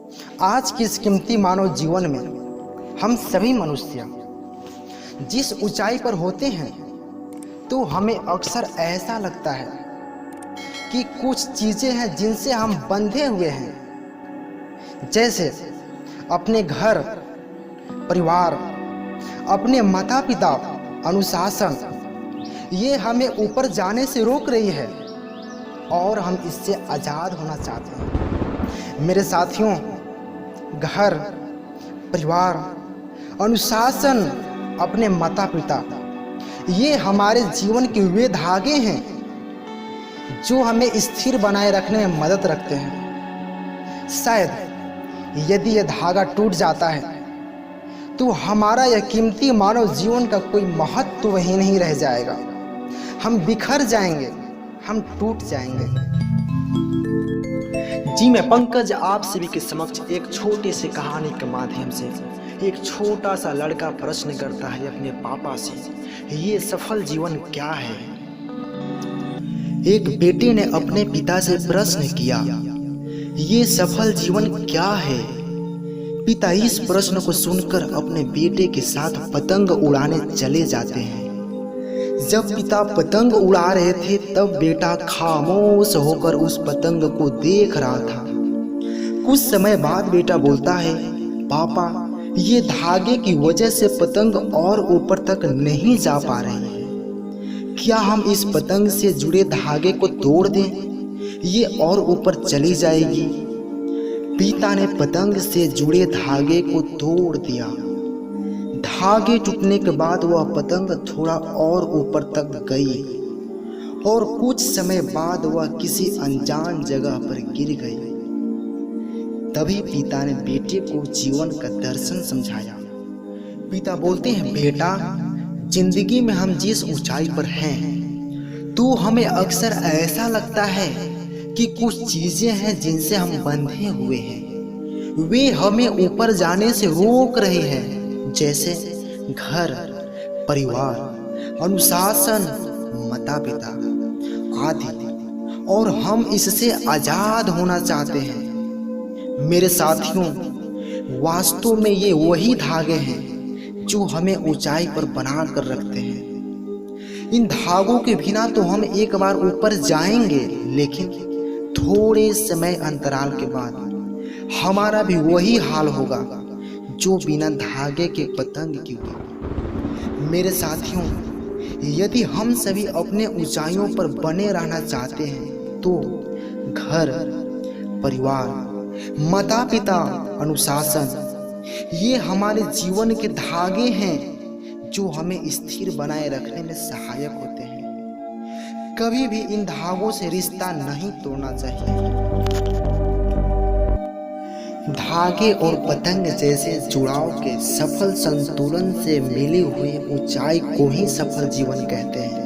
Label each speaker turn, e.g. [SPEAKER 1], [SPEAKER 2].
[SPEAKER 1] आज के इस कीमती मानव जीवन में हम सभी मनुष्य जिस ऊंचाई पर होते हैं तो हमें अक्सर ऐसा लगता है कि कुछ चीज़ें हैं जिनसे हम बंधे हुए हैं, जैसे अपने घर परिवार, अपने माता पिता, अनुशासन। ये हमें ऊपर जाने से रोक रही है और हम इससे आज़ाद होना चाहते हैं। मेरे साथियों, घर परिवार, अनुशासन, अपने माता पिता, ये हमारे जीवन के वे धागे हैं जो हमें स्थिर बनाए रखने में मदद रखते हैं। शायद यदि यह धागा टूट जाता है तो हमारा यह कीमती मानव जीवन का कोई महत्व ही नहीं रह जाएगा। हम बिखर जाएंगे, हम टूट जाएंगे। जी, मैं पंकज आप सभी के समक्ष एक छोटे से कहानी के माध्यम से एक छोटा सा लड़का प्रश्न करता है अपने पापा से, ये सफल जीवन क्या है। एक बेटे ने अपने पिता से प्रश्न किया, ये सफल जीवन क्या है। पिता इस प्रश्न को सुनकर अपने बेटे के साथ पतंग उड़ाने चले जाते हैं। जब पिता पतंग उड़ा रहे थे तब बेटा खामोश होकर उस पतंग को देख रहा था। कुछ समय बाद बेटा बोलता है, पापा, ये धागे की वजह से पतंग और ऊपर तक नहीं जा पा रही है। क्या हम इस पतंग से जुड़े धागे को तोड़ दें, ये और ऊपर चली जाएगी। पिता ने पतंग से जुड़े धागे को तोड़ दिया। धागे टूटने के बाद वह पतंग थोड़ा और ऊपर तक गई और कुछ समय बाद वह किसी अनजान जगह पर गिर गई। तभी पिता ने बेटे को जीवन का दर्शन समझाया। पिता बोलते हैं, बेटा, जिंदगी में हम जिस ऊंचाई पर हैं तो हमें अक्सर ऐसा लगता है कि कुछ चीजें हैं जिनसे हम बंधे हुए हैं, वे हमें ऊपर जाने से रोक रहे हैं, जैसे घर परिवार, अनुशासन, माता पिता आदि, और हम इससे आजाद होना चाहते हैं। मेरे साथियों, वास्तव में ये वही धागे हैं जो हमें ऊंचाई पर बना कर रखते हैं। इन धागों के बिना तो हम एक बार ऊपर जाएंगे, लेकिन थोड़े समय अंतराल के बाद हमारा भी वही हाल होगा जो बिना धागे के पतंग की हुई। मेरे साथियों, यदि हम सभी अपने ऊंचाइयों पर बने रहना चाहते हैं तो घर परिवार, माता पिता, अनुशासन, ये हमारे जीवन के धागे हैं जो हमें स्थिर बनाए रखने में सहायक होते हैं। कभी भी इन धागों से रिश्ता नहीं तोड़ना चाहिए। धागे और पतंग जैसे जुड़ाव के सफल संतुलन से मिली हुई ऊंचाई को ही सफल जीवन कहते हैं।